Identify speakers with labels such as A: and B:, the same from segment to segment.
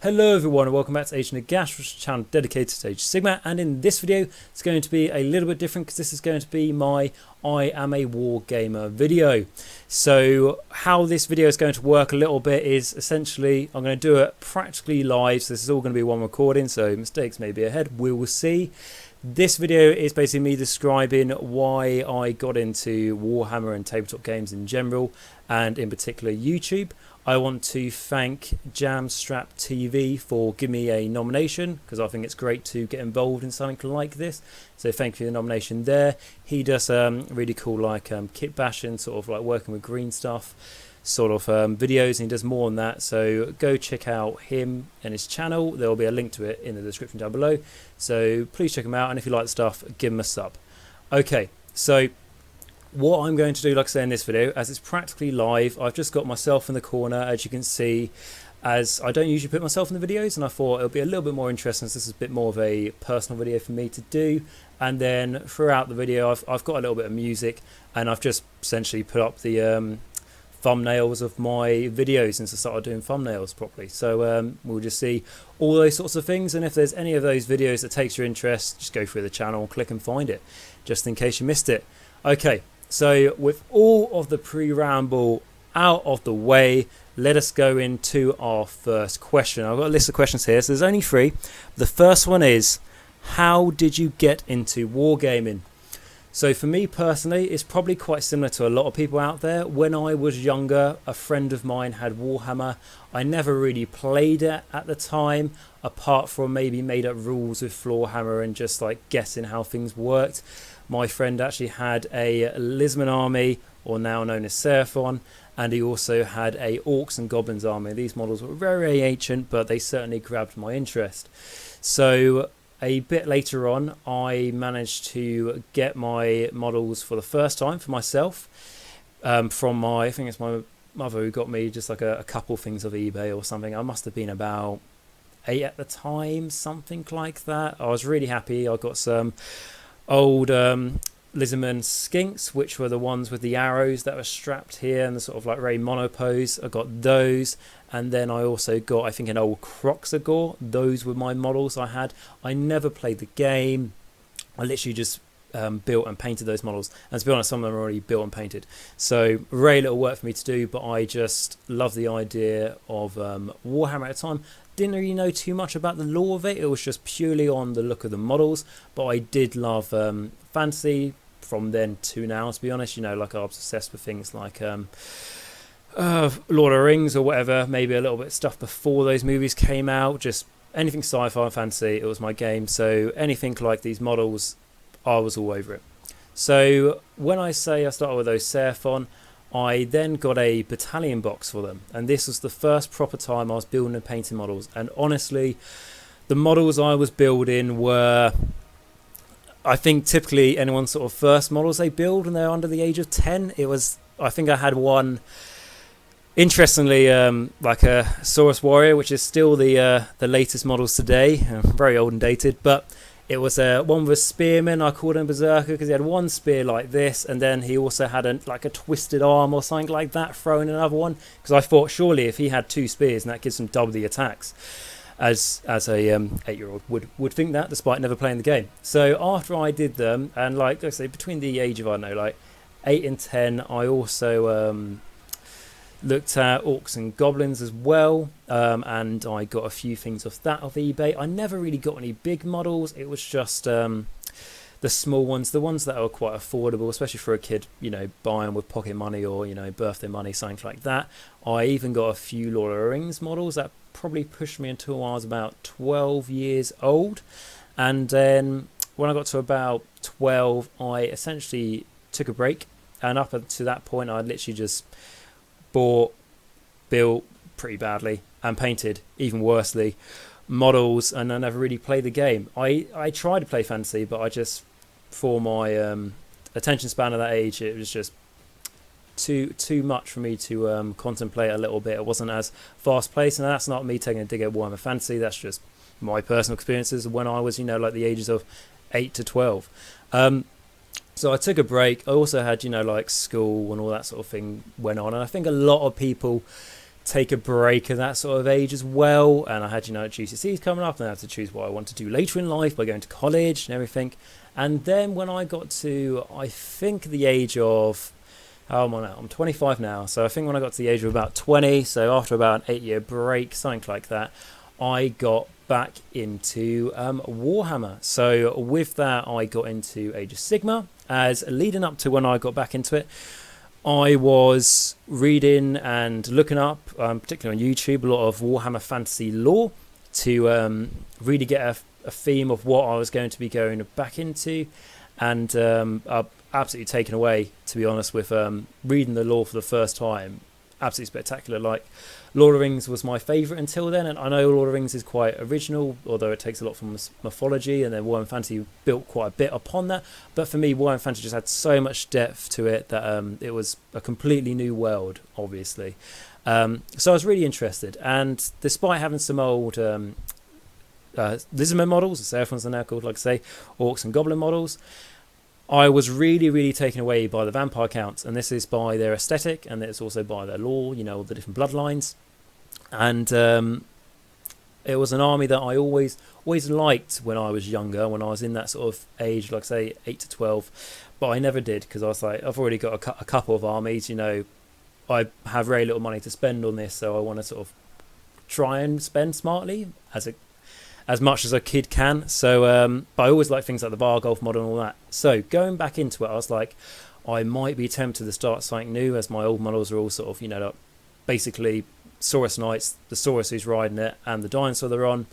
A: Hello everyone and welcome back to Age Nagash, which is a channel dedicated to Age Sigmar, and in this video it's going to be a little bit different because this is going to be my I Am A Wargamer video. So how this video is going to work a little bit is essentially I'm going to do it practically live, so this is all going to be one recording, so mistakes may be ahead, we will see. This video is basically me describing why I got into Warhammer and tabletop games in general, and in particular YouTube. I want to thank Jamstrap TV for giving me a nomination because I think it's great to get involved in something like this. So thank you for the nomination there. He does really cool like kit bashing, sort of like working with green stuff sort of videos, and he does more on that. So go check out him and his channel. There will be a link to it in the description down below. So please check him out, and if you like the stuff, give him a sub. Okay, so what I'm going to do, like I say in this video, as it's practically live, I've just got myself in the corner, as you can see, as I don't usually put myself in the videos, and I thought it would be a little bit more interesting, so this is a bit more of a personal video for me to do. And then throughout the video, I've got a little bit of music, and I've just essentially put up the thumbnails of my videos since I started doing thumbnails properly. So we'll just see all those sorts of things, and if there's any of those videos that takes your interest, just go through the channel, click and find it, just in case you missed it. Okay. So with all of the pre-ramble out of the way, let us go into our first question. I've got a list of questions here, so there's only 3. The first one is, how did you get into wargaming? So for me personally, it's probably quite similar to a lot of people out there. When I was younger, a friend of mine had Warhammer. I never really played it at the time, apart from maybe made up rules with Floorhammer and just like guessing how things worked. My friend actually had a Lisman army, or now known as Seraphon, and he also had a Orcs and Goblins army. These models were very ancient, but they certainly grabbed my interest. So a bit later on, I managed to get my models for the first time for myself from my, I think it's my mother who got me just like a couple things of eBay or something. I must have been about 8 at the time, something like that. I was really happy. I got some old Lizardman skinks, which were the ones with the arrows that were strapped here and the sort of like very monopose. I got those, and then I also got, I think, an old Croxagore. Those were my models I had. I never played the game. I literally just built and painted those models, and to be honest, some of them are already built and painted, so very little work for me to do, but I just love the idea of Warhammer at the time. Didn't really know too much about the lore of it. It was just purely on the look of the models, but I did love fantasy from then to now, to be honest. You know, like I was obsessed with things like Lord of the Rings or whatever, maybe a little bit of stuff before those movies came out, just anything sci-fi and fantasy, it was my game. So anything like these models, I was all over it. So when I say I started with those Seraphon, I then got a battalion box for them, and this was the first proper time I was building and painting models. And honestly, the models I was building were, I think, typically anyone's sort of first models they build when they're under the age of 10. It was, I think I had one, interestingly, like a Saurus Warrior, which is still the latest models today, very old and dated, but it was one with a spearman. I called him Berserker because he had one spear like this, and then he also had like a twisted arm or something like that thrown in another one, because I thought surely if he had 2 spears, and that gives him double the attacks, as a 8-year-old would think that, despite never playing the game. So after I did them, and like I say, between the age of, I don't know, like 8 and 10, I also looked at Orcs and Goblins as well, and I got a few things off that off eBay. I never really got any big models. It was just the small ones, the ones that were quite affordable, especially for a kid, you know, buying with pocket money or, you know, birthday money, something like that. I even got a few Lord of the Rings models that probably pushed me until I was about 12 years old. And then when I got to about 12, I essentially took a break, and up to that point I literally just bought, built pretty badly, and painted even worsely models, and I never really played the game. I tried to play fantasy, but I just, for my attention span at that age, it was just too much for me to contemplate a little bit. It wasn't as fast paced, and that's not me taking a dig at Warhammer Fantasy, that's just my personal experiences when I was, you know, like the ages of 8 to 12. So I took a break. I also had, you know, like school and all that sort of thing went on, and I think a lot of people take a break at that sort of age as well, and I had GCSEs coming up, and I had to choose what I want to do later in life by going to college and everything. And then when I got to, I think, the age of, how am I now? I'm 25 now, so I think when I got to the age of about 20, so after about an 8-year break, something like that, I got back into Warhammer. So with that, I got into Age of Sigmar. As leading up to when I got back into it, I was reading and looking up, particularly on YouTube, a lot of Warhammer fantasy lore to really get a theme of what I was going to be going back into. And I'm absolutely taken away, to be honest, with reading the lore for the first time. Absolutely spectacular. Like, Lord of the Rings was my favourite until then, and I know Lord of the Rings is quite original, although it takes a lot from mythology, and then Warhammer Fantasy built quite a bit upon that. But for me, Warhammer Fantasy just had so much depth to it that it was a completely new world, obviously. So I was really interested, and despite having some old Lizardmen models, the Seraphons are now called, like I say, Orcs and Goblin models, I was really, really taken away by the vampire counts, and this is by their aesthetic, and it's also by their lore, all the different bloodlines. And it was an army that I always liked when I was younger, when I was in that sort of age, like say 8 to 12, but I never did, because I was like, I've already got a couple of armies, I have very little money to spend on this, so I want to sort of try and spend smartly as much as a kid can. So but I always like things like the Vargolf model and all that. So going back into it, I was like, I might be tempted to start something new, as my old models are all sort of, like basically Saurus Knights, the Saurus who's riding it, and the dinosaur they're on.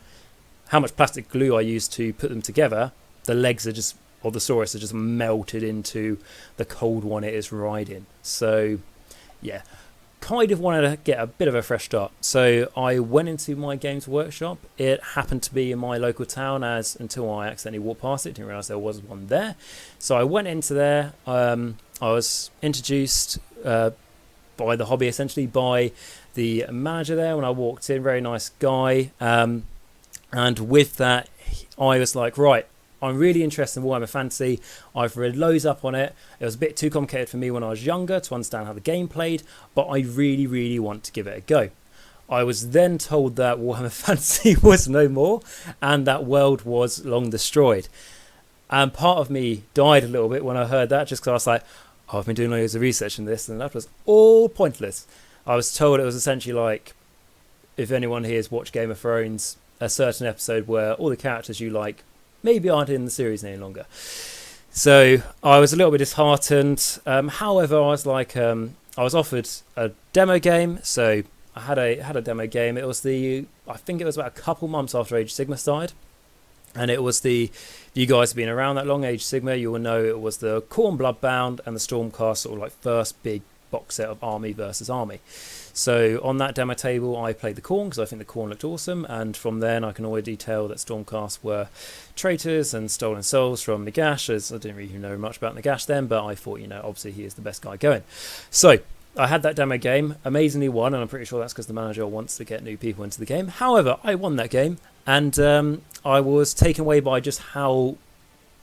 A: How much plastic glue I used to put them together, the legs are just, or the Saurus are just melted into the cold one it is riding. So yeah, kind of wanted to get a bit of a fresh start. So I went into my games workshop. It happened to be in my local town, as until I accidentally walked past it, didn't realise there was one there. So I went into there. I was introduced by the hobby, essentially by the manager there when I walked in. Very nice guy. And with that, I was like, right, I'm really interested in Warhammer Fantasy. I've read loads up on it. It was a bit too complicated for me when I was younger to understand how the game played, but I really, really want to give it a go. I was then told that Warhammer Fantasy was no more, and that world was long destroyed. And part of me died a little bit when I heard that, just because I was like, I've been doing loads of research in this, and that was all pointless. I was told it was essentially like, if anyone here has watched Game of Thrones, a certain episode where all the characters you like maybe aren't in the series any longer. So I was a little bit disheartened. However, I was like, I was offered a demo game, so I had a demo game. It was I think it was about a couple months after Age of Sigmar started, and it was you guys have been around that long, Age of Sigmar, you will know it was the Khorne Bloodbound and the Stormcast sort of like first big box set of army versus army. So on that demo table, I played the Khorne because I think the Khorne looked awesome, and from then I can already tell that Stormcast were traitors and stolen souls from Nagash, as I didn't really know much about Nagash then, but I thought, obviously he is the best guy going. So I had that demo game, amazingly won, and I'm pretty sure that's because the manager wants to get new people into the game. However, I won that game, and I was taken away by just how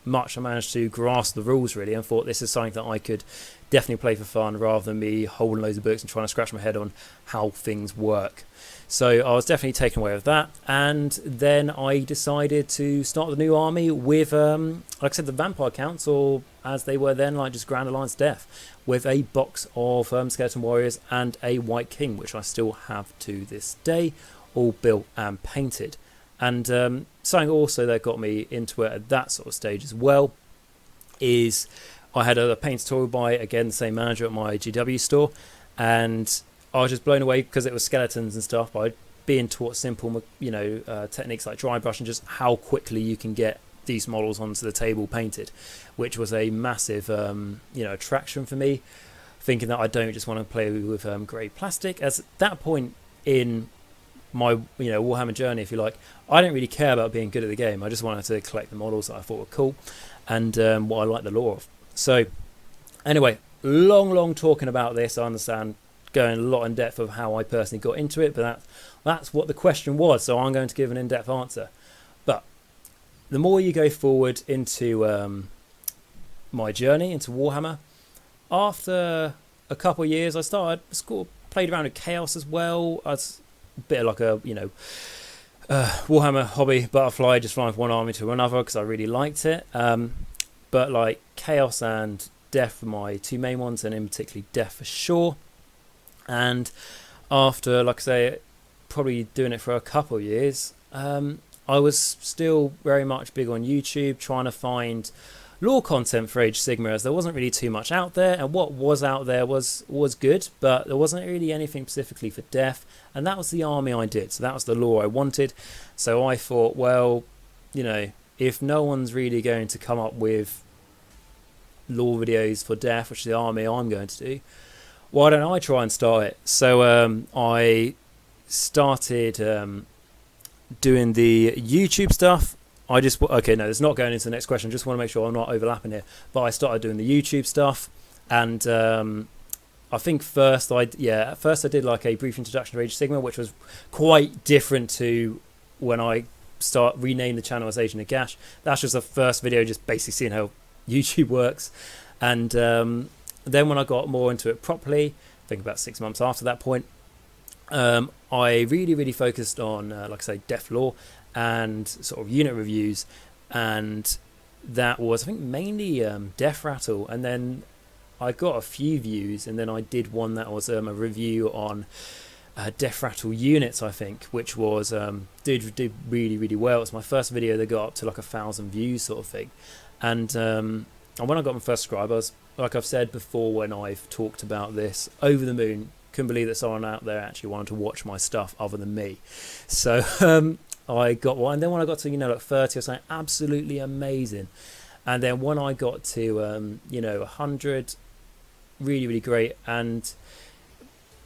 A: much I managed to grasp the rules, really, and thought this is something that I could definitely play for fun rather than me holding loads of books and trying to scratch my head on how things work. So I was definitely taken away with that, and then I decided to start the new army with, like I said, the Vampire Counts, or as they were then, like just Grand Alliance Death, with a box of Skeleton Warriors and a White King, which I still have to this day, all built and painted. And something also that got me into it at that sort of stage as well is I had a paint tutorial by, again, the same manager at my GW store, and I was just blown away because it was skeletons and stuff, by being taught simple, techniques like dry brush and just how quickly you can get these models onto the table painted, which was a massive, attraction for me, thinking that I don't just want to play with grey plastic. As at that point in my Warhammer journey, if you like, I didn't really care about being good at the game. I just wanted to collect the models that I thought were cool and what I liked the lore of. So anyway, long talking about this. I understand going a lot in depth of how I personally got into it, but that's what the question was, so I'm going to give an in-depth answer. But the more you go forward into my journey into Warhammer, after a couple of years I started played around with Chaos as well. As a bit of like a, Warhammer hobby butterfly, just flying from one army to another because I really liked it. But like Chaos and Death were my two main ones, and in particularly Death for sure. And after, like I say, probably doing it for a couple of years, I was still very much big on YouTube, trying to find lore content for Age of Sigmar, as there wasn't really too much out there, and what was out there was good, but there wasn't really anything specifically for Death, and that was the army I did, so that was the lore I wanted. So I thought, well, if no one's really going to come up with lore videos for Death, which is the army I'm going to do, why don't I try and start it? So I started doing the YouTube stuff. It's not going into the next question. I just want to make sure I'm not overlapping here. But I started doing the YouTube stuff, and I think first I did like a brief introduction to Age of Sigmar, which was quite different to when I renamed the channel as Age of Nagash. That's just the first video, just basically seeing how YouTube works. And then when I got more into it properly, I think about 6 months after that point, I really focused on, like I say, Death lore and sort of unit reviews, and that was, I think, mainly Death Rattle, and then I got a few views, and then I did one that was a review on Death Rattle units, I think, which was did really well. It's my first video that got up to like 1,000 views sort of thing, and when I got my first subscribers, like I've said before when I've talked about this, over the moon. Couldn't believe that someone out there actually wanted to watch my stuff other than me. So I got one, and then when I got to 30 or something, absolutely amazing. And then when I got to 100, really great. And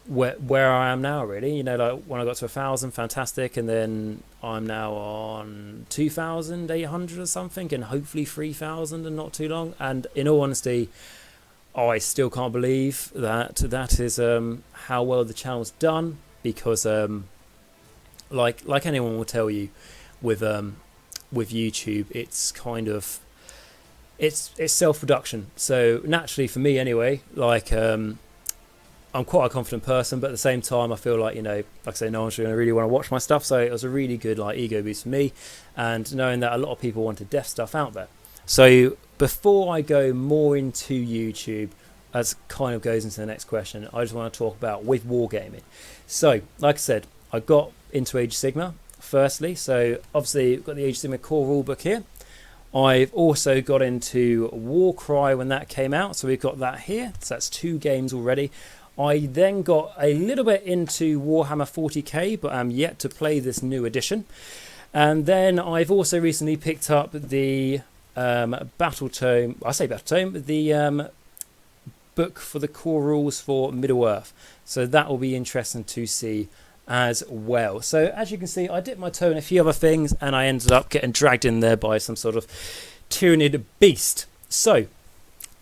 A: where I am now, really, like when I got to 1,000, fantastic. And then I'm now on 2,800 or something, and hopefully 3,000 and not too long. And in all honesty, I still can't believe that is how well the channel's done, because like anyone will tell you, with YouTube, it's kind of it's self-production. So naturally, for me anyway, like I'm quite a confident person, but at the same time I feel like, like I say, no one's going to really want to watch my stuff, so it was a really good like ego boost for me, and knowing that a lot of people wanted Death stuff out there. So before I go more into YouTube, as kind of goes into the next question, I just want to talk about with Wargaming. So, like I said, I got into Age of Sigmar firstly. So obviously I've got the Age of Sigmar core rulebook here. I've also got into Warcry when that came out, so we've got that here. So that's 2 games already. I then got a little bit into Warhammer 40k, but I'm yet to play this new edition. And then I've also recently picked up the Battle Tome, the book for the core rules for Middle-earth. So that will be interesting to see as well. So as you can see, I dipped my toe in a few other things, and I ended up getting dragged in there by some sort of tyrannid beast. So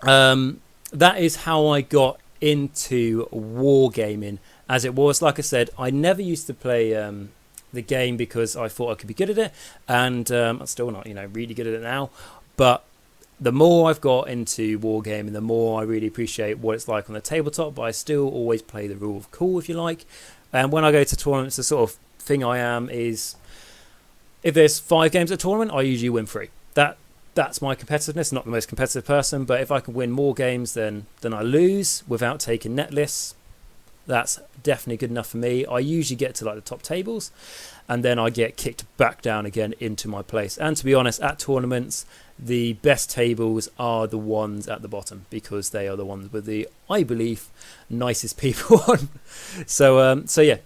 A: that is how I got into Wargaming, as it was. Like I said, I never used to play the game because I thought I could be good at it, and I'm still not, really good at it now. But the more I've got into Wargaming, the more I really appreciate what it's like on the tabletop. But I still always play the rule of cool, if you like. And when I go to tournaments, the sort of thing I am is, if there's 5 games at a tournament, I usually win 3. That's my competitiveness. Not the most competitive person, but if I can win more games than I lose without taking net lists, that's definitely good enough for me. I usually get to like the top tables, and then I get kicked back down again into my place. And to be honest, at tournaments, the best tables are the ones at the bottom, because they are the ones with the, I believe, nicest people on. So yeah,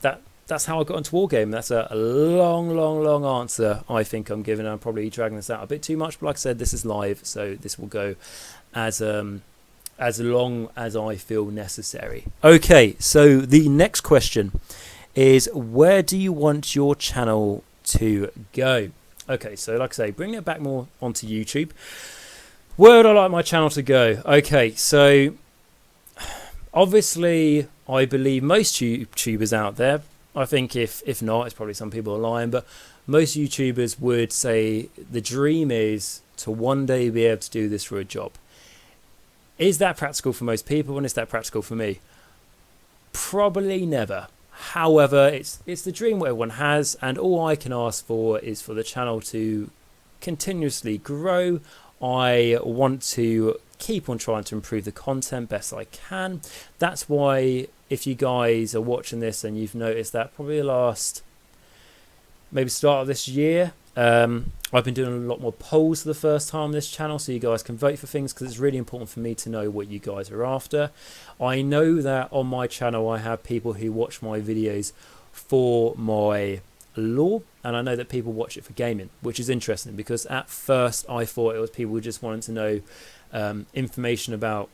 A: that's how I got into Wargaming. That's a long answer I think I'm giving. I'm probably dragging this out a bit too much, but like I said, this is live, so this will go as long as I feel necessary. Okay, so the next question is, where do you want your channel to go? Okay, so like I say, bringing it back more onto YouTube. Where would I like my channel to go? Okay, so obviously I believe most YouTubers out there, I think if not, it's probably some people are lying, but most YouTubers would say the dream is to one day be able to do this for a job. Is that practical for most people, and is that practical for me? Probably never. However, it's the dream what everyone has, and all I can ask for is for the channel to continuously grow. I want to keep on trying to improve the content best I can. That's why, if you guys are watching this and you've noticed that probably the last, maybe start of this year, I've been doing a lot more polls for the first time on this channel, so you guys can vote for things, because it's really important for me to know what you guys are after. I know that on my channel I have people who watch my videos for my lore, and I know that people watch it for gaming, which is interesting, because at first I thought it was people who just wanted to know information about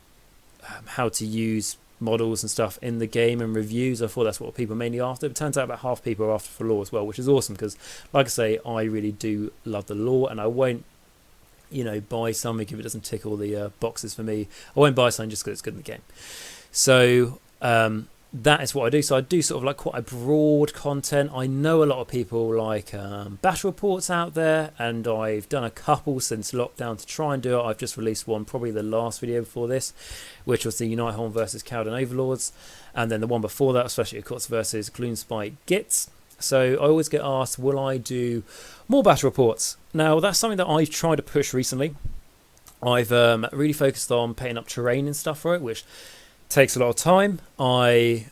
A: how to use models and stuff in the game and reviews. I thought that's what people are mainly after. It turns out about half people are after for lore as well, which is awesome, because like I say, I really do love the lore, and I won't, you know, buy something if it doesn't tick all the boxes for me. I won't buy something just because it's good in the game. So that is what I do. So I do sort of like quite a broad content. I know a lot of people like battle reports out there, and I've done a couple since lockdown to try and do it. I've just released one, probably the last video before this, which was the Unithorn versus Cowden Overlords, and then the one before that, especially of course, versus Gloomspite Gits. So I always get asked, will I do more battle reports? Now that's something that I've tried to push recently. I've really focused on painting up terrain and stuff for it, which takes a lot of time. I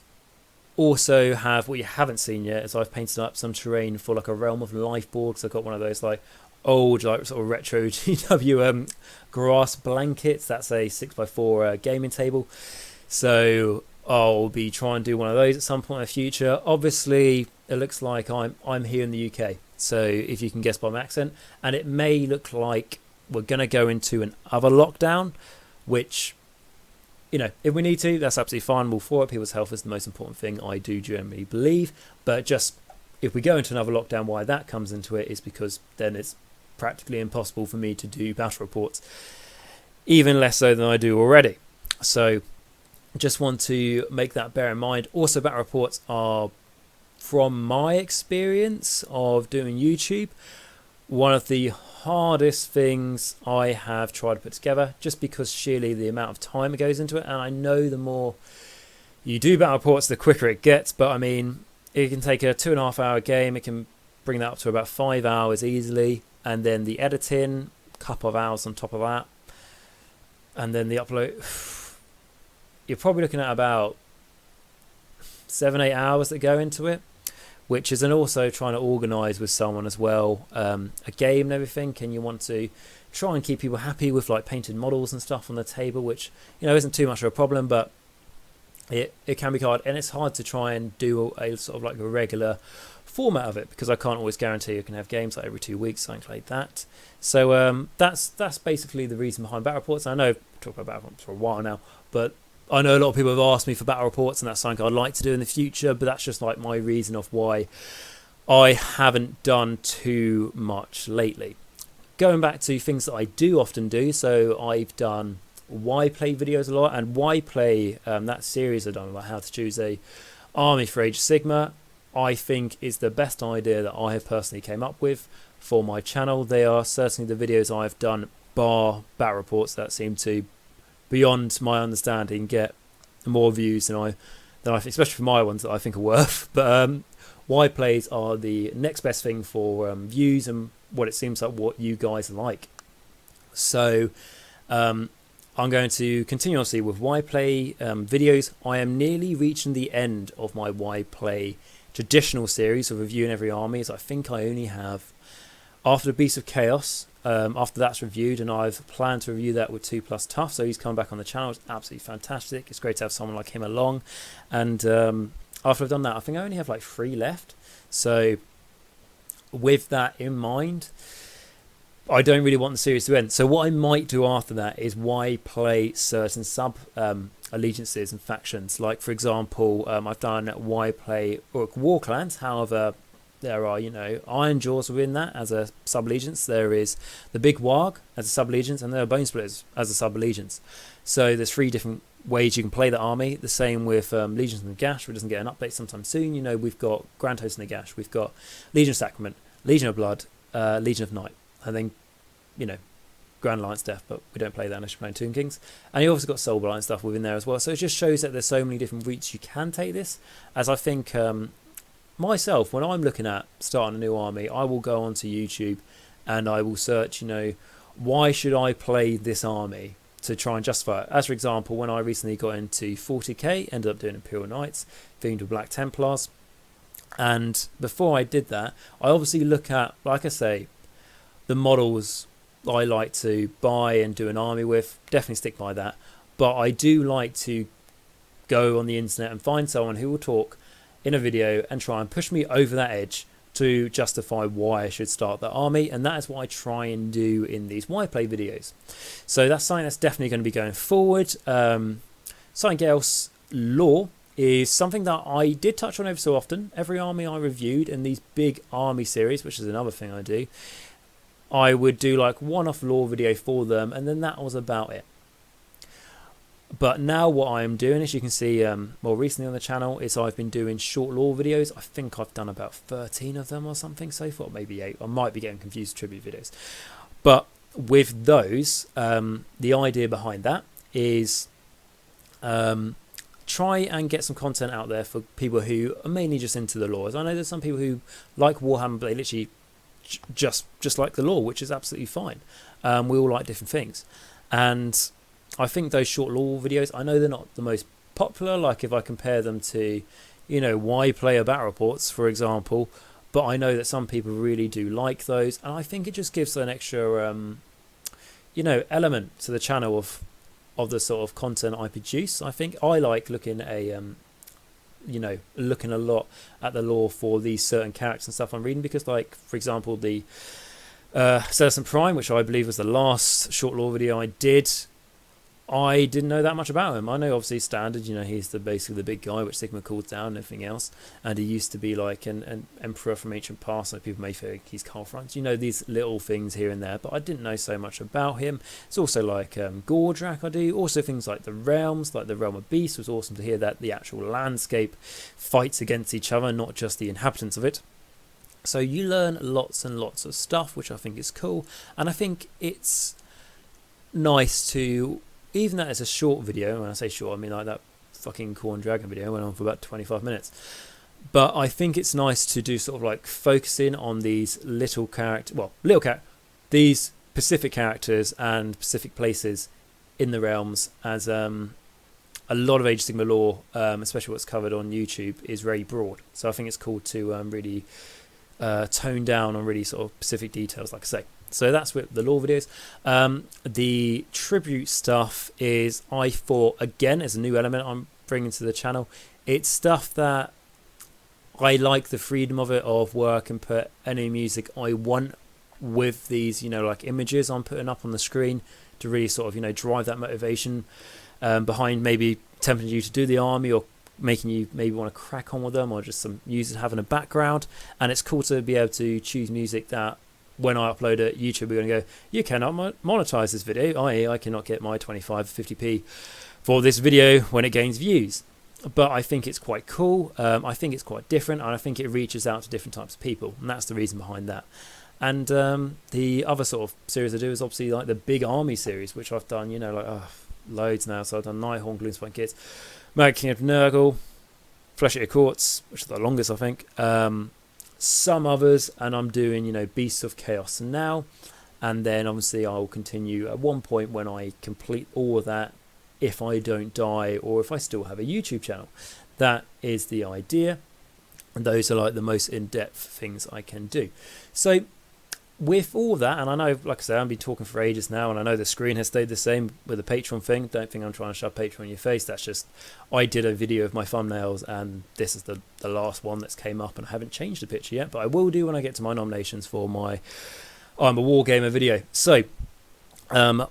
A: also have, what you haven't seen yet, is I've painted up some terrain for like a Realm of Life board, because I've got one of those like old, like sort of retro T.T.W. grass blankets. That's a 6x4 gaming table, so I'll be trying to do one of those at some point in the future. Obviously it looks like I'm here in the UK, so if you can guess by my accent, and it may look like we're going to go into another lockdown, which, you know, if we need to, that's absolutely fine. We'll for it. People's health is the most important thing, I do generally believe. But just, if we go into another lockdown, why that comes into it is because then it's practically impossible for me to do battle reports, even less so than I do already. So just want to make that bear in mind. Also, battle reports are, from my experience of doing YouTube, one of the hardest things I have tried to put together, just because sheerly the amount of time it goes into it. And I know the more you do battle reports, the quicker it gets, but I mean, it can take a 2.5 hour game, it can bring that up to about 5 hours easily, and then the editing, a couple of hours on top of that, and then the upload, you're probably looking at about 7-8 hours that go into it, which is, and also trying to organise with someone as well, a game and everything, and you want to try and keep people happy with like painted models and stuff on the table, which, you know, isn't too much of a problem, but it can be hard, and it's hard to try and do a sort of like a regular format of it, because I can't always guarantee you can have games like every 2 weeks, something like that. So that's basically the reason behind battle reports. I know I've talked about battle reports for a while now, but I know a lot of people have asked me for battle reports, and that's something I'd like to do in the future, but that's just like my reason of why I haven't done too much lately. Going back to things that I do often do, so I've done why play videos a lot, and why play, that series I've done about how to choose a army for Age of Sigmar, I think is the best idea that I have personally came up with for my channel. They are certainly the videos I've done, bar battle reports, that seem to, beyond my understanding, get more views than I think, especially for my ones that I think are worth. But why plays are the next best thing for views and what it seems like what you guys like. So I'm going to continue obviously with why play videos. I am nearly reaching the end of my why play traditional series of reviewing every army, as I think I only have, after the Beast of Chaos, after that's reviewed, and I've planned to review that with 2 Plus Tough, so he's come back on the channel. It's absolutely fantastic. It's great to have someone like him along, and after I've done that, I think I only have like 3 left. So with that in mind, I don't really want the series to end. So what I might do after that is why play certain sub allegiances and factions. Like, for example, I've done why play war clans. However, there are, you know, Iron Jaws within that as a sub-allegiance. There is the Big Warg as a sub-allegiance, and there are Bone Splitters as a sub-allegiance. So there's 3 different ways you can play the army. The same with Legions of Nagash, which doesn't get an update sometime soon. You know, we've got Grand Host Nagash, we've got Legion of Sacrament, Legion of Blood, Legion of Night, and then, you know, Grand Alliance Death, but we don't play that unless you're playing Tomb Kings. And you also got Soul Blight and stuff within there as well. So it just shows that there's so many different routes you can take this. As I think myself, when I'm looking at starting a new army, I will go onto YouTube and I will search, you know, why should I play this army to try and justify it. As for example, when I recently got into 40k, ended up doing Imperial Knights, themed with Black Templars. And before I did that, I obviously look at, like I say, the models I like to buy and do an army with. Definitely stick by that. But I do like to go on the internet and find someone who will talk in a video and try and push me over that edge to justify why I should start that army. And that is what I try and do in these why play videos. So that's something that's definitely going to be going forward. Something else, lore, is something that I did touch on every so often. Every army I reviewed in these big army series, which is another thing I do, I would do like one-off lore video for them, and then that was about it. But now what I am doing, as you can see more recently on the channel, is I've been doing short lore videos. I think I've done about 13 of them or something so far, maybe 8. I might be getting confused with tribute videos. But with those, the idea behind that is try and get some content out there for people who are mainly just into the lore. I know there's some people who like Warhammer, but they literally just like the lore, which is absolutely fine. We all like different things. And I think those short lore videos, I know they're not the most popular, like if I compare them to, you know, why player battle reports, for example, but I know that some people really do like those, and I think it just gives an extra, you know, element to the channel of the sort of content I produce. I think I like looking at you know, looking a lot at the lore for these certain characters and stuff I'm reading, because, like, for example, the Citizen Prime, which I believe was the last short lore video I did, I didn't know that much about him. I know obviously standard, you know, he's basically the big guy which Sigmar calls down and everything else, and he used to be like an emperor from ancient past, so people may think he's Carl Franz, you know, these little things here and there, but I didn't know so much about him. It's also like Gordrak I do, also things like the realms, like the Realm of Beasts. Was awesome to hear that the actual landscape fights against each other, not just the inhabitants of it. So you learn lots and lots of stuff, which I think is cool, and I think it's nice to, even that is a short video. When I say short, I mean like that fucking Corn Dragon video went on for about 25 minutes. But I think it's nice to do sort of like focusing on these little these specific characters and specific places in the realms, as a lot of Age of Sigmar lore, especially what's covered on YouTube, is very broad. So I think it's cool to really tone down on really sort of specific details, like I say. So that's with the lore videos. The tribute stuff is, I thought, again, as a new element I'm bringing to the channel. It's stuff that I like the freedom of it, of where I can put any music I want with these, you know, like images I'm putting up on the screen to really sort of, you know, drive that motivation behind maybe tempting you to do the army, or making you maybe want to crack on with them, or just some music having a background. And it's cool to be able to choose music that, when I upload it, YouTube are going to go, you cannot monetize this video, i.e. I cannot get my 25-50p for this video when it gains views. But I think it's quite cool, I think it's quite different, and I think it reaches out to different types of people, and that's the reason behind that. And the other sort of series I do is obviously like the big army series, which I've done, you know, like loads now. So I've done Nighthorn, Gloomspite Kids, Mad King of Nurgle, Flesh Eater Courts, which is the longest I think, some others, and I'm doing, you know, Beasts of Chaos now, and then obviously I will continue at one point when I complete all of that, if I don't die or if I still have a YouTube channel. That is the idea, and those are like the most in-depth things I can do. So with all of that, and I know, like I said, I've been talking for ages now, and I know the screen has stayed the same with the Patreon thing. Don't think I'm trying to shove Patreon in your face. That's just, I did a video of my thumbnails, and this is the last one that's came up, and I haven't changed the picture yet, but I will do when I get to my nominations for my I'm a Wargamer video. So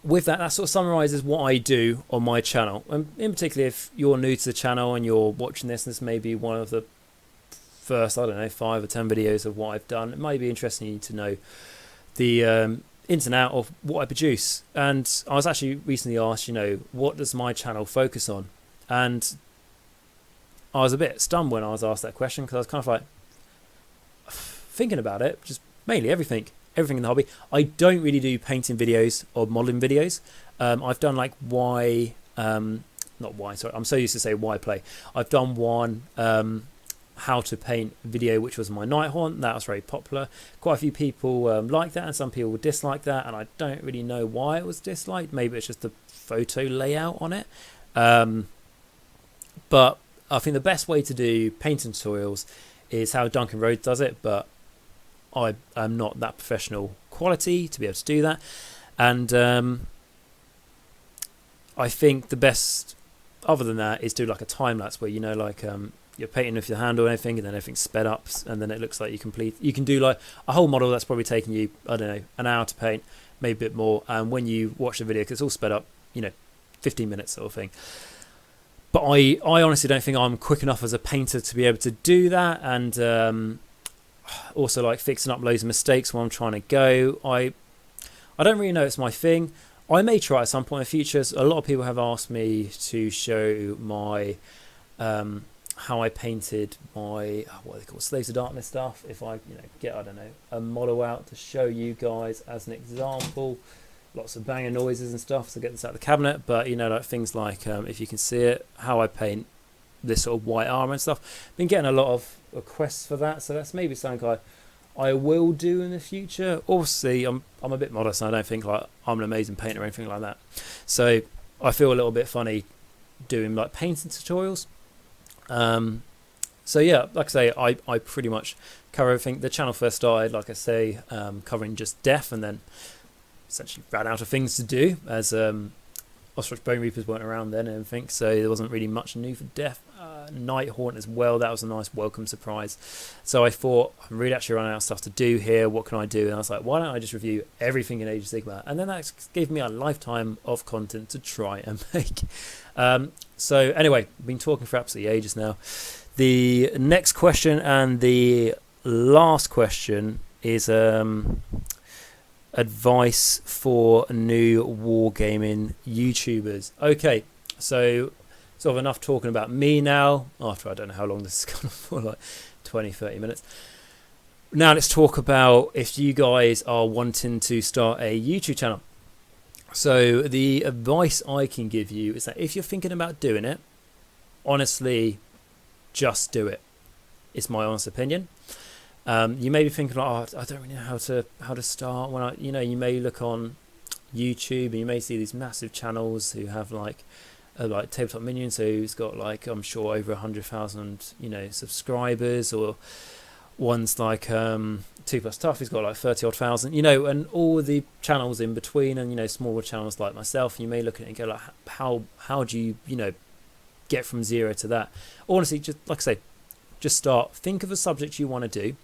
A: with that sort of summarises what I do on my channel. And in particular, if you're new to the channel and you're watching this, and this may be one of the first, I don't know, 5 or 10 videos of what I've done, it might be interesting to know the ins and out of what I produce. And I was actually recently asked, you know, what does my channel focus on? And I was a bit stunned when I was asked that question, because I was kind of like thinking about it, just mainly everything. everything in the hobby. I don't really do painting videos or modeling videos. I've done like not why, sorry, I'm so used to say why play. I've done one how to paint video, which was my night haunt. That was very popular. Quite a few people like that, and some people dislike that, and I don't really know why it was disliked. Maybe it's just the photo layout on it. But I think the best way to do painting tutorials is how Duncan Rhodes does it, but I am not that professional quality to be able to do that. And I think the best, other than that, is do like a time lapse where, you know, like you're painting with your hand or anything, and then everything's sped up, and then it looks like you can do like a whole model that's probably taking you, I don't know, an hour to paint, maybe a bit more. And when you watch the video, because it's all sped up, you know, 15 minutes sort of thing. But I honestly don't think I'm quick enough as a painter to be able to do that. And also like fixing up loads of mistakes while I'm trying to go. I don't really know it's my thing. I may try at some point in the future. A lot of people have asked me to show my how I painted my what are they called, Slaves of Darkness stuff. If I get, I don't know, a model out to show you guys as an example. Lots of banging noises and stuff, so get this out of the cabinet. But you know, like things like if you can see it, how I paint this sort of white armor and stuff. Been getting a lot of requests for that, so that's maybe something I will do in the future. Obviously, I'm a bit modest, and I don't think like I'm an amazing painter or anything like that. So I feel a little bit funny doing like painting tutorials. So yeah, like I say, I pretty much cover everything. The channel first started, like I say, covering just death, and then essentially ran out of things to do as Ostrich Bone Reapers weren't around then and everything, so there wasn't really much new for death. Night Haunt as well, that was a nice welcome surprise. So I thought, I'm really actually running out of stuff to do here, what can I do? And I was like, why don't I just review everything in Age of Sigmar? And then that gave me a lifetime of content to try and make. So anyway, I've been talking for absolutely ages now. The next question and the last question is advice for new wargaming YouTubers. Okay, so sort of enough talking about me now, after I don't know how long this is gone for, like 20-30 minutes. Now let's talk about if you guys are wanting to start a YouTube channel. So the advice I can give you is that if you're thinking about doing it, honestly, just do it. It's my honest opinion. You may be thinking, like, oh, I don't really know how to start. When you may look on YouTube and you may see these massive channels who have like Tabletop Minions, who's got like, I'm sure, over 100,000 subscribers, or ones like 2Plus Tough, who's got like 30 odd thousand, and all the channels in between, and smaller channels like myself. You may look at it and go like, how do you get from zero to that? Honestly, just like I say, just start. Think of a subject you want to do.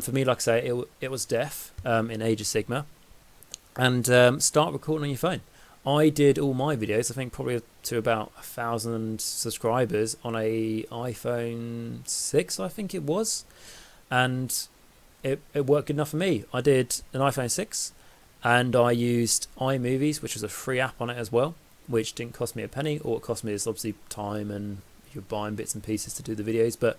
A: For me, like I say, it was death in Age of Sigmar, and start recording on your phone. I did all my videos, I think probably to about 1,000 subscribers on a iPhone 6, I think it was, and it worked good enough for me. I did an iPhone 6, and I used iMovies, which was a free app on it as well, which didn't cost me a penny. All it cost me is obviously time, and you're buying bits and pieces to do the videos, but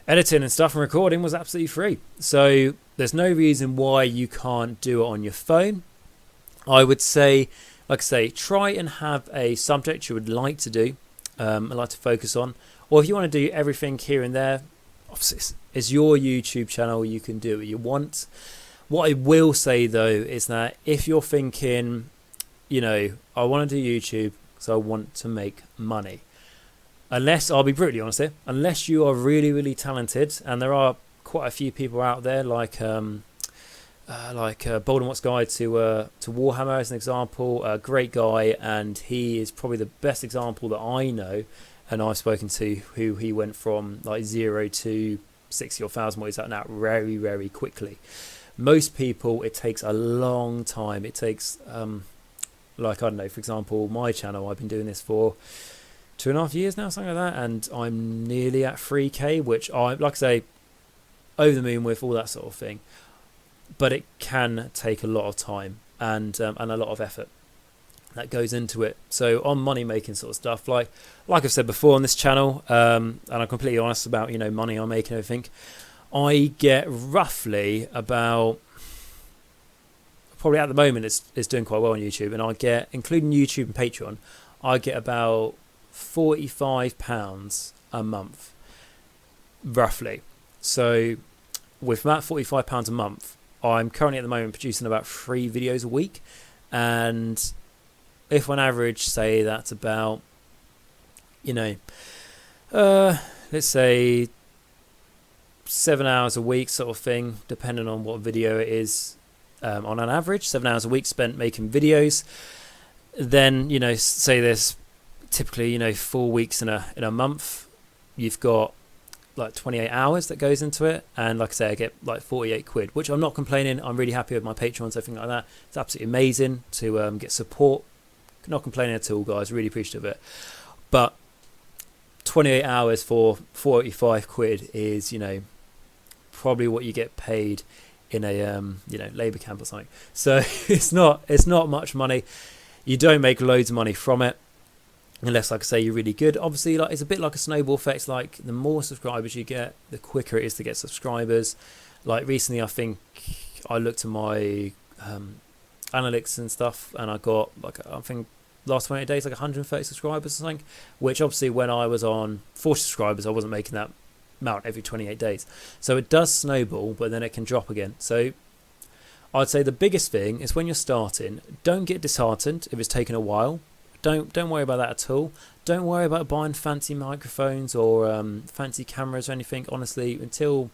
A: editing and stuff and recording was absolutely free. So there's no reason why you can't do it on your phone. I would say, like I say, try and have a subject you would like to do, like to focus on. Or if you want to do everything here and there, obviously it's your YouTube channel, you can do what you want. What I will say though is that if you're thinking, I want to do YouTube because I want to make money, unless, I'll be brutally honest here, unless you are really, really talented, and there are quite a few people out there like Bold and Watt's Guide to Warhammer as an example, a great guy, and he is probably the best example that I know, and I've spoken to, who he went from like 0 to 60 or 1,000 what he's at now very, very quickly. Most people, it takes a long time. It takes, like, I don't know, for example, my channel, I've been doing this for 2.5 years now, something like that, and I'm nearly at 3K, which I, like I say, over the moon with, all that sort of thing. But it can take a lot of time and a lot of effort that goes into it. So on money making sort of stuff, like I've said before on this channel, and I'm completely honest about money I make and everything, I get roughly about probably at the moment it's doing quite well on YouTube, and I get, including YouTube and Patreon, I get about £45 a month, roughly. So with that £45 a month, I'm currently at the moment producing about 3 videos a week, and if on average, say that's about, let's say 7 hours a week sort of thing, depending on what video it is, on an average 7 hours a week spent making videos, then say there's typically 4 weeks in a month, you've got like 28 hours that goes into it, and like I say, I get like 48 quid, which I'm not complaining. I'm really happy with my Patreons, everything like that. It's absolutely amazing to get support. Not complaining at all, guys, really appreciative of it. But 28 hours for 45 quid is probably what you get paid in a labour camp or something. So it's not much money. You don't make loads of money from it, unless, like I say, you're really good. Obviously, like, it's a bit like a snowball effect. Like, the more subscribers you get, the quicker it is to get subscribers. Like, recently, I think I looked at my analytics and stuff, and I got, like, I think last 28 days, like 130 subscribers or something, which obviously when I was on 40 subscribers, I wasn't making that amount every 28 days. So it does snowball, but then it can drop again. So I'd say the biggest thing is when you're starting, don't get disheartened if it's taken a while. Don't worry about that at all. Don't worry about buying fancy microphones or fancy cameras or anything. Honestly, until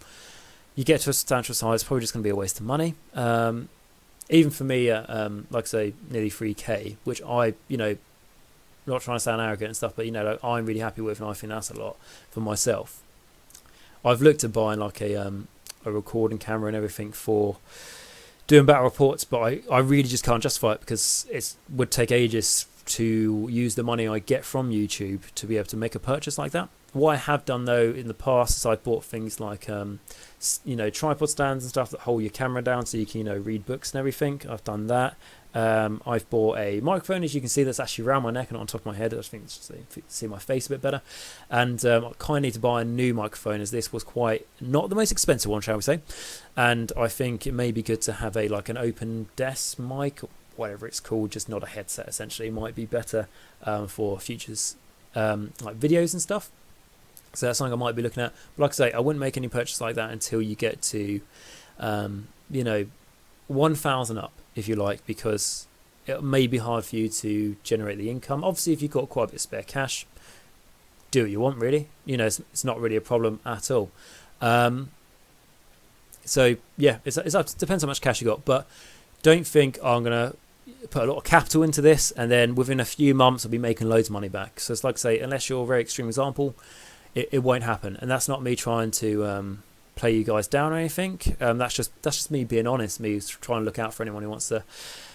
A: you get to a substantial size, it's probably just going to be a waste of money. Even for me, like I say, nearly 3k, which I, not trying to sound arrogant and stuff, but like, I'm really happy with, and I think that's a lot for myself. I've looked at buying like a recording camera and everything for doing battle reports, but I really just can't justify it because it would take ages to use the money I get from YouTube to be able to make a purchase like that. What I have done though in the past is I've bought things like tripod stands and stuff that hold your camera down so you can read books and everything. I've done that. I've bought a microphone, as you can see, that's actually around my neck and not on top of my head. I just think it's just to see my face a bit better. And I kind of need to buy a new microphone, as this was quite not the most expensive one, shall we say. And I think it may be good to have like an open desk mic, or whatever it's called, just not a headset. Essentially, it might be better for futures like videos and stuff. So that's something I might be looking at. But like I say, I wouldn't make any purchase like that until you get to 1,000 up, if you like, because it may be hard for you to generate the income. Obviously, if you've got quite a bit of spare cash, do what you want, really. It's not really a problem at all. So yeah, it depends how much cash you got, but don't think I'm gonna put a lot of capital into this and then within a few months I'll be making loads of money back. So it's like I say, unless you're a very extreme example, it won't happen. And that's not me trying to play you guys down or anything. That's just me being honest, me trying to look out for anyone who wants to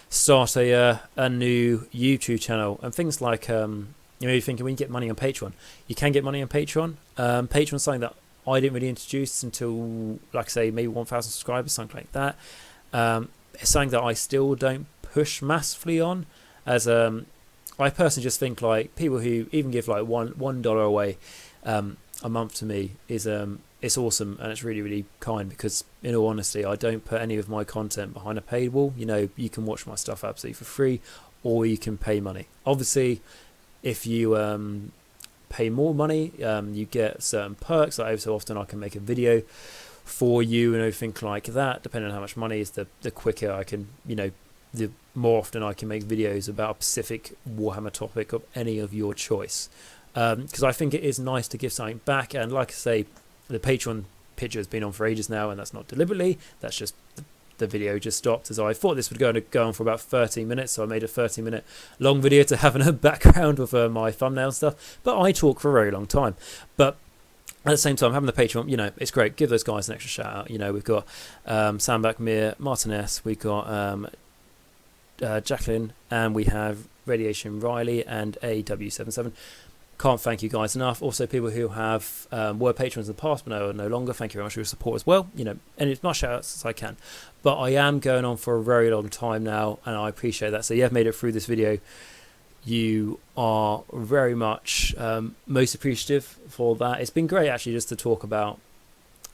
A: start a new YouTube channel. And things like you're thinking, when you get money on Patreon, you can get money on Patreon. Patreon's something that I didn't really introduce until, like I say, maybe 1,000 subscribers, something like that. It's something that I still don't push massively on, as I personally just think like people who even give like $1 away a month to me is it's awesome, and it's really, really kind, because in all honesty, I don't put any of my content behind a paywall. You can watch my stuff absolutely for free, or you can pay money. Obviously, if you pay more money, you get certain perks. Like every so often I can make a video for you and everything like that. Depending on how much money is, the quicker I can, the more often I can make videos about a specific Warhammer topic of any of your choice. Because I think it is nice to give something back. And like I say, the Patreon picture has been on for ages now, and that's not deliberately. That's just the video just stopped, as I thought this would go on for about 13 minutes. So I made a 30-minute long video to have in a background with my thumbnail stuff. But I talk for a very long time. But at the same time, having the Patreon, it's great. Give those guys an extra shout out. We've got Sam Mir, Martin S, we've got Jacqueline, and we have Radiation Riley and AW77. Can't thank you guys enough. Also, people who have were patrons in the past but are no longer, thank you very much for your support as well. And as much shout outs as I can. But I am going on for a very long time now, and I appreciate that. So you have made it through this video. You are very much most appreciative for that. It's been great actually just to talk about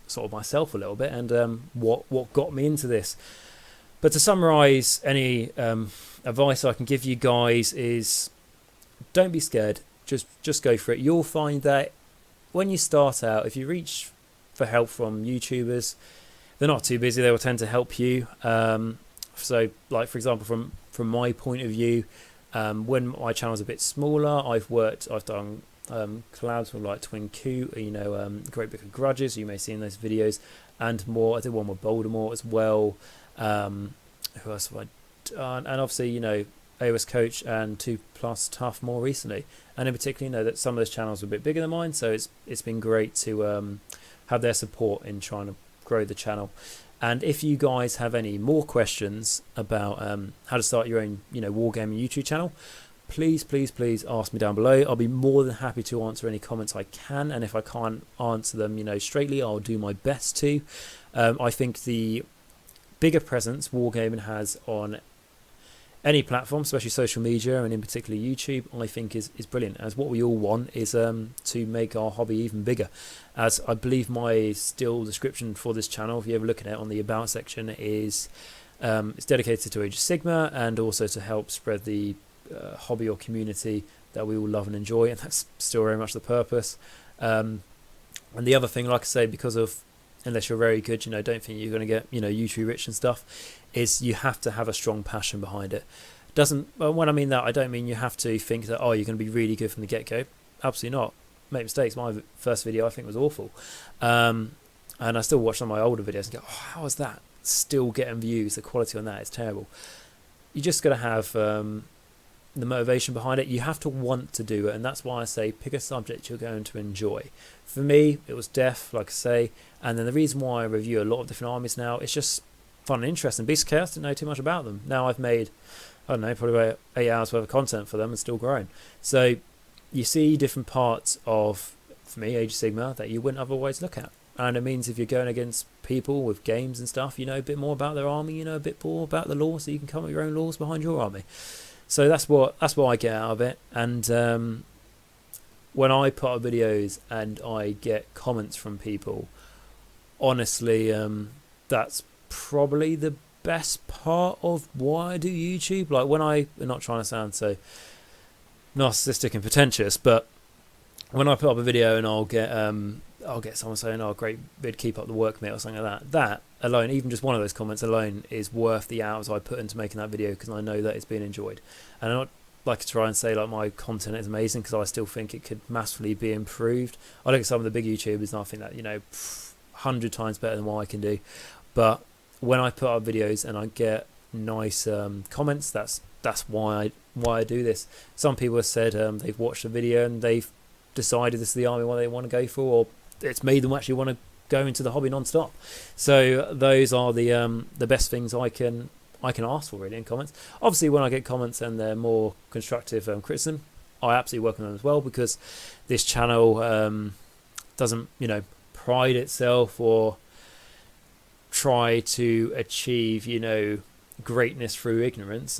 A: sort of myself a little bit and what got me into this. But to summarize, any advice I can give you guys is don't be scared. Just go for it. You'll find that when you start out, if you reach for help from YouTubers, they're not too busy. They will tend to help you. So, like for example, from my point of view, when my channel's a bit smaller, I've done collabs with like Twin Q, Great Book of Grudges. You may see in those videos, and more. I did one with Voldemort as well. Who else have I done? And obviously, AOS Coach and 2 Plus Tough more recently. And in particular, that some of those channels are a bit bigger than mine, so it's been great to have their support in trying to grow the channel. And if you guys have any more questions about how to start your own, Wargaming YouTube channel, please ask me down below. I'll be more than happy to answer any comments I can, and if I can't answer them, straightly, I'll do my best to. I think the bigger presence Wargaming has on any platform, especially social media and in particular YouTube, I think is brilliant, as what we all want is to make our hobby even bigger. As I believe my still description for this channel, if you ever look at it on the about section, is it's dedicated to Age of Sigmar and also to help spread the hobby or community that we all love and enjoy, and that's still very much the purpose. And the other thing, like I say, because of, unless you're very good, don't think you're going to get, YouTube rich and stuff, is you have to have a strong passion behind it. When I mean that, I don't mean you have to think that, you're going to be really good from the get-go. Absolutely not. Make mistakes. My first video I think was awful. And I still watch some of my older videos and go, how is that still getting views? The quality on that is terrible. You just got to have the motivation behind it. You have to want to do it, and that's why I say pick a subject you're going to enjoy. For me, it was death, like I say, and then the reason why I review a lot of different armies now, it's just fun and interesting. Beast of Chaos, didn't know too much about them. Now I've made, I don't know, probably about 8 hours worth of content for them and still growing. So you see different parts of, for me, Age of Sigmar that you wouldn't otherwise look at. And it means if you're going against people with games and stuff, you know a bit more about their army, a bit more about the lore, so you can come up with your own laws behind your army. So that's what I get out of it. And when I put up videos and I get comments from people, honestly, that's probably the best part of why I do YouTube. Like when I'm not trying to sound so narcissistic and pretentious, but when I put up a video and I'll get someone saying, "Oh, great vid, keep up the work, mate," or something like that. That alone, even just one of those comments alone, is worth the hours I put into making that video, because I know that it's being enjoyed. And I'm not like to try and say like my content is amazing, because I still think it could massively be improved. I look at some of the big YouTubers and I think that 100 times better than what I can do. But when I put up videos and I get nice comments, that's why I do this. Some people have said they've watched a video and they've decided this is the army one they want to go for, or it's made them actually want to go into the hobby non-stop. So those are the best things I can ask for really in comments. Obviously when I get comments and they're more constructive criticism, I absolutely welcome them as well, because this channel doesn't pride itself or try to achieve greatness through ignorance.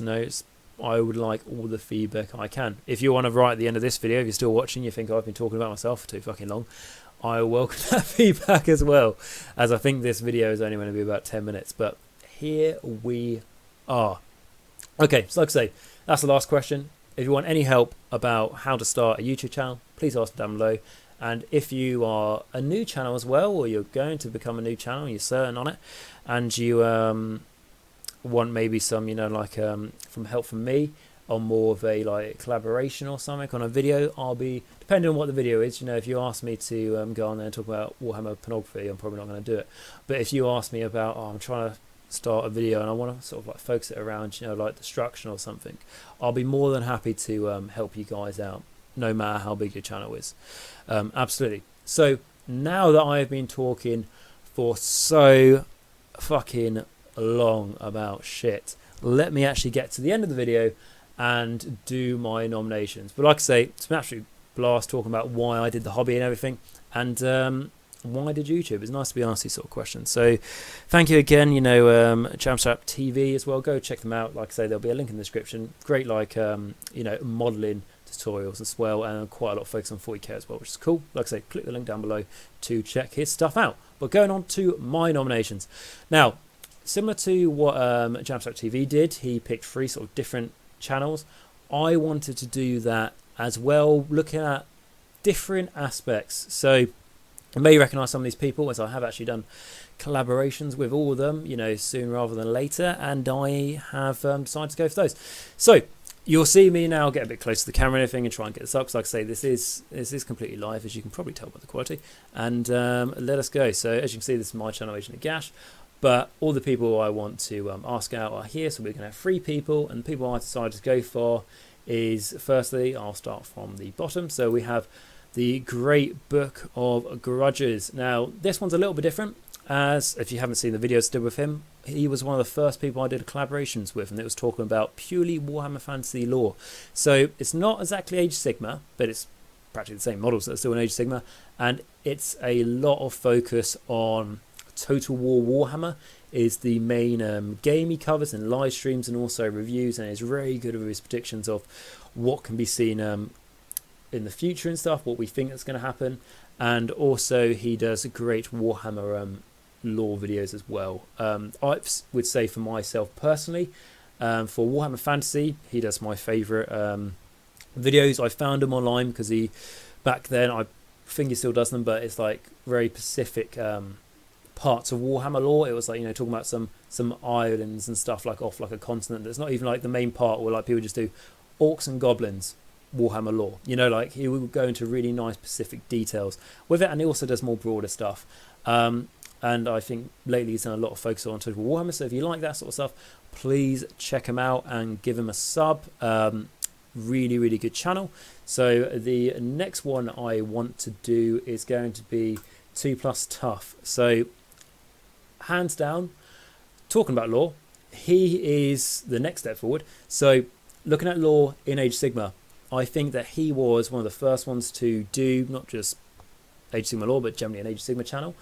A: I would like all the feedback I can. If you want to write at the end of this video, if you're still watching, you think I've been talking about myself for too fucking long, I welcome that feedback as well, as I think this video is only going to be about 10 minutes, but here we are. Okay, so like I say, that's the last question. If you want any help about how to start a YouTube channel, please ask me down below. And if you are a new channel as well, or you're going to become a new channel, you're certain on it, and you want maybe some from help from me on more of a collaboration or something on a video, I'll be, depending on what the video is, if you ask me to go on there and talk about Warhammer pornography, I'm probably not going to do it. But if you ask me about, I'm trying to start a video and I want to sort of focus it around destruction or something, I'll be more than happy to help you guys out, no matter how big your channel is. Absolutely. So now that I've been talking for so fucking long about shit, let me actually get to the end of the video and do my nominations. But like I say, it's an absolute blast talking about why I did the hobby and everything, and why I did YouTube. It's nice to be asked these sort of questions. So thank you again. Jamstrap TV as well, go check them out. Like I say, there'll be a link in the description. Great modeling tutorials as well, and quite a lot of focus on 40k as well, which is cool. Like I say, click the link down below to check his stuff out. But going on to my nominations now, similar to what Jamstack TV did, he picked 3 sort of different channels. I wanted to do that as well, looking at different aspects. So you may recognise some of these people, as I have actually done collaborations with all of them, you know, soon rather than later, and I have decided to go for those. So you'll see me now get a bit close to the camera and everything and try and get this up, because like I say, this is completely live, as you can probably tell by the quality, and let us go. So as you can see, this is my channel, Agent Nagash, but all the people I want to ask out are here, so we're going to have 3 people, and the people I decided to go for is, firstly, I'll start from the bottom, so we have the Great Book of Grudges. Now this one's a little bit different, as if you haven't seen the videos I did with him, he was one of the first people I did collaborations with, and it was talking about purely Warhammer Fantasy lore. So it's not exactly Age of Sigmar, but it's practically the same models that are still in Age of Sigmar, and it's a lot of focus on Total War Warhammer is the main game he covers in live streams and also reviews, and is very good with his predictions of what can be seen in the future and stuff, what we think is going to happen. And also he does great Warhammer lore videos as well. I would say for myself personally, for Warhammer Fantasy, he does my favourite videos. I found him online because he, back then, I think he still does them, but it's like very specific parts of Warhammer lore. It was like, you know, talking about some islands and stuff, like off like a continent that's not even like the main part, where like people just do orcs and goblins Warhammer lore, you know, like he will go into really nice specific details with it, and he also does more broader stuff, and I think lately he's done a lot of focus on Total Warhammer. So if you like that sort of stuff, please check him out and give him a sub. Really good channel. So the next one I want to do is going to be 2+ Tough. So hands down, talking about lore, he is the next step forward. So looking at lore in Age of Sigmar, I think that he was one of the first ones to do not just Age of Sigmar lore, but generally an Age of Sigmar channel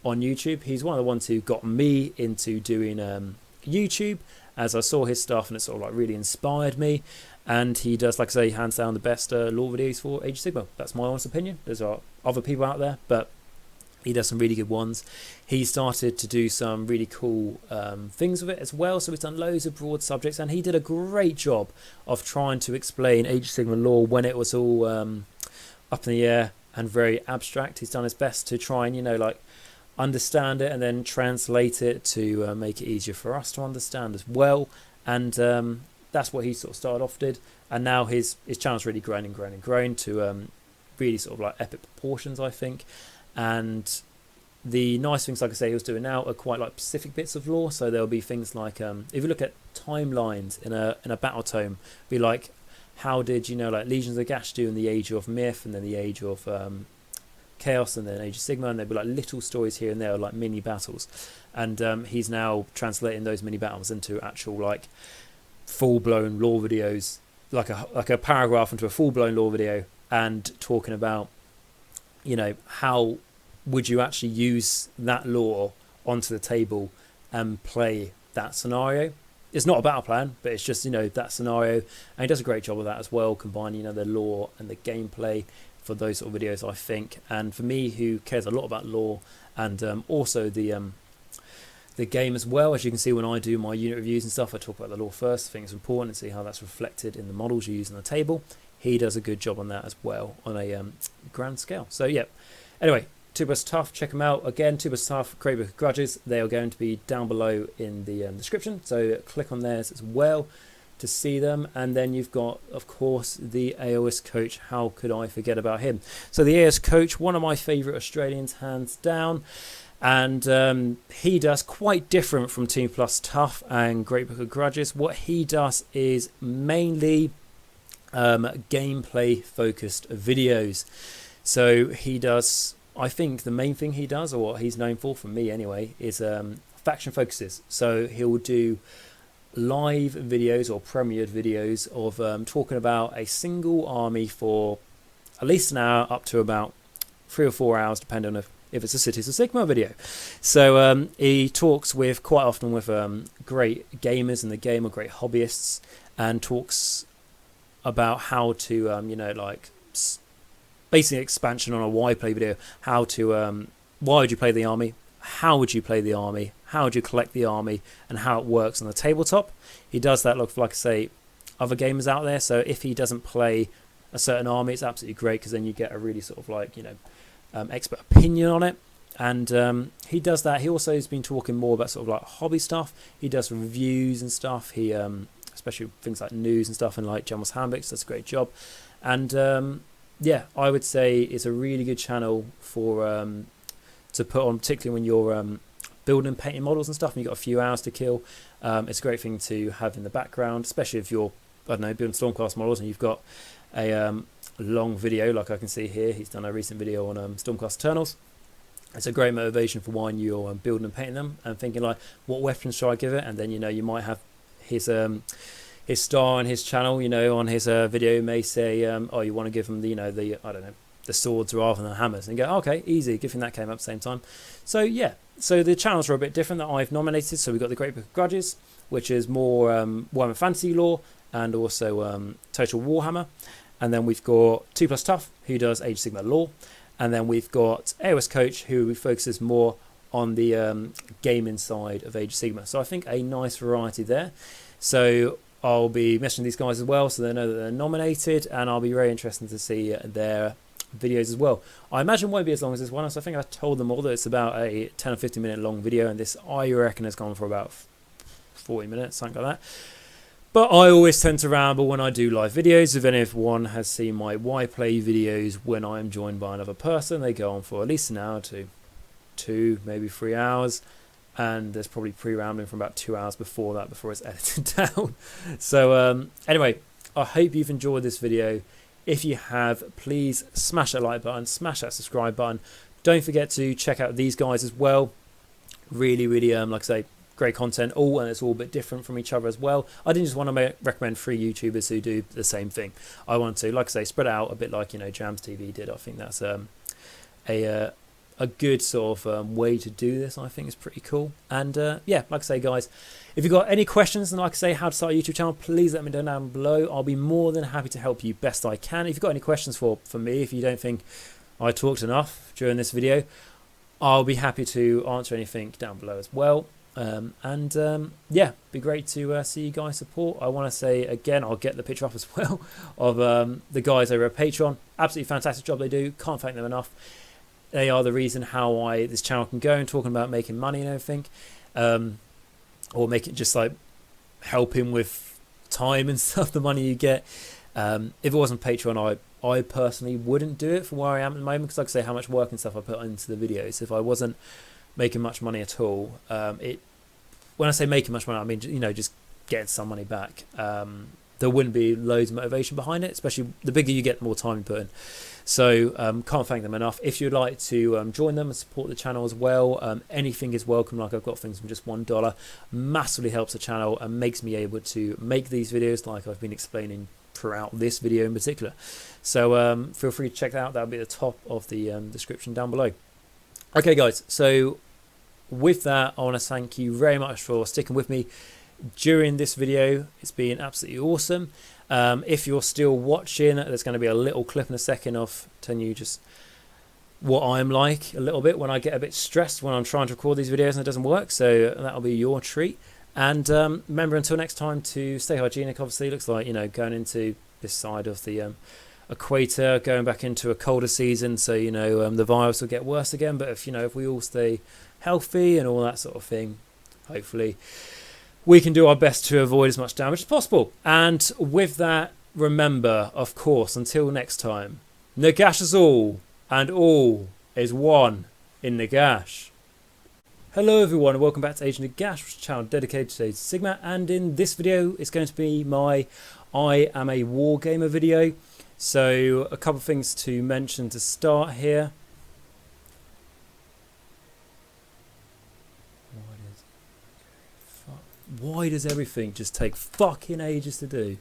A: on YouTube. He's one of the ones who got me into doing YouTube, as I saw his stuff and it sort of like really inspired me. And he does, like I say, hands down the best lore videos for Age of Sigmar. That's my honest opinion. There's other people out there, but he does some really good ones. He started to do some really cool things with it as well. So he's done loads of broad subjects, and he did a great job of trying to explain Age of Sigmar lore when it was all up in the air and very abstract. He's done his best to try and, you know, like understand it and then translate it to make it easier for us to understand as well. And that's what he sort of started off did, and now his channel's really grown to really sort of like epic proportions, I think. And the nice things, like I say, he was doing now are quite like specific bits of lore. So there'll be things like if you look at timelines in a battle tome, be like, how did, you know, like Legions of Nagash do in the Age of Myth, and then the Age of Chaos, and then Age of Sigmar, and there'll be like little stories here and there, like mini battles. And he's now translating those mini battles into actual like full-blown lore videos, like a paragraph into a full-blown lore video, and talking about, you know, how would you actually use that lore onto the table and play that scenario. It's not a battle plan, but it's just, you know, that scenario, and he does a great job of that as well, combining, you know, the lore and the gameplay for those sort of videos, I think. And for me, who cares a lot about lore and also the game as well, as you can see when I do my unit reviews and stuff, I talk about the lore first. I think it's important to see how that's reflected in the models you use on the table. He does a good job on that as well on a grand scale. So yeah, anyway, 2+ Tough, check them out. Again, 2+ Tough, Great Book of Grudges, they are going to be down below in the description, so click on theirs as well to see them. And then you've got, of course, the AOS Coach. How could I forget about him? So the AOS Coach, one of my favourite Australians, hands down. And he does quite different from 2+ Tough and Great Book of Grudges. What he does is mainly gameplay focused videos. So he does, I think the main thing he does, or what he's known for me anyway, is faction focuses. So he'll do live videos or premiered videos of talking about a single army for at least an hour, up to about 3 or 4 hours, depending on if it's a Cities of Sigmar video. So he talks with, quite often with great gamers in the game or great hobbyists, and talks about how to, you know, like basically expansion on a why play video, how to, why would you play the army, how would you play the army, how do you collect the army and how it works on the tabletop. He does that, like I say, other gamers out there. So if he doesn't play a certain army, it's absolutely great because then you get a really sort of like, expert opinion on it. And he does that. He also has been talking more about sort of like hobby stuff. He does reviews and stuff. He especially things like news and stuff, and like General's Handbooks, does a great job. And yeah, I would say it's a really good channel for to put on, particularly when you're building and painting models and stuff and you've got a few hours to kill. It's a great thing to have in the background, especially if you're, I don't know, building Stormcast models and you've got a long video like I can see here. He's done a recent video on Stormcast Eternals. It's a great motivation for when you're building and painting them and thinking like, what weapons should I give it? And then, you might have his star on his channel, on his video may say, oh, you want to give him the, I don't know, the swords rather than the hammers, and you go, okay, easy. Good thing that came up at the same time. So yeah, so the channels are a bit different that I've nominated. So we've got the Great Book of Grudges, which is more Warhammer fantasy lore, and also Total Warhammer. And then we've got 2 Plus Tough, who does Age of Sigmar lore. And then we've got AOS Coach, who focuses more on the gaming side of Age of Sigmar. So I think a nice variety there. So I'll be mentioning these guys as well, so they know that they're nominated, and I'll be very interested to see their videos as well. I imagine it won't be as long as this one, so I think I told them all that it's about a 10 or 15 minute long video, and this I reckon has gone for about 40 minutes, something like that. But I always tend to ramble when I do live videos. If anyone has seen my Why Play videos when I am joined by another person, they go on for at least an hour to 2, maybe 3 hours. And there's probably pre-rambling from about 2 hours before that, before it's edited down. So anyway, I hope you've enjoyed this video. If you have, please smash that like button, smash that subscribe button. Don't forget to check out these guys as well. Really, really, like I say, great content, and it's all a bit different from each other as well. I didn't just want to recommend 3 YouTubers who do the same thing. I want to, like I say, spread it out a bit like, Jams TV did. I think that's a good sort of way to do this. I think is pretty cool. And yeah, like I say, guys, if you've got any questions, and like I say, how to start a YouTube channel, please let me know down below. I'll be more than happy to help you best I can. If you've got any questions for me, if you don't think I talked enough during this video, I'll be happy to answer anything down below as well. Yeah, be great to see you guys support. I want to say again, I'll get the picture up as well of the guys over at Patreon. Absolutely fantastic job they do. Can't thank them enough. They are the reason how this channel can go, and talking about making money and everything, or make it just like helping with time and stuff, the money you get. If it wasn't Patreon, I personally wouldn't do it for where I am at the moment, because like I say, how much work and stuff I put into the videos. If I wasn't making much money at all, when I say making much money, I mean, just getting some money back. There wouldn't be loads of motivation behind it, especially the bigger you get, the more time you put in. So can't thank them enough. If you'd like to join them and support the channel as well, anything is welcome. Like I've got things from just $1, massively helps the channel and makes me able to make these videos like I've been explaining throughout this video in particular. So feel free to check that out. That'll be at the top of the description down below. Okay, guys, so with that, I want to thank you very much for sticking with me during this video. It's been absolutely awesome. If you're still watching, there's going to be a little clip in a second of telling you just what I'm like a little bit when I get a bit stressed when I'm trying to record these videos and it doesn't work. So that'll be your treat. And remember, until next time, to stay hygienic. Obviously, it looks like, going into this side of the equator, going back into a colder season, so the virus will get worse again. But if we all stay healthy and all that sort of thing, hopefully we can do our best to avoid as much damage as possible. And with that, remember, of course, until next time, Nagash is all, and all is one in Nagash. Hello everyone, and welcome back to Age of Nagash, which is a channel dedicated to Sigmar. And in this video, it's going to be my I Am A Wargamer video. So a couple of things to mention to start here. Why does everything just take fucking ages to do?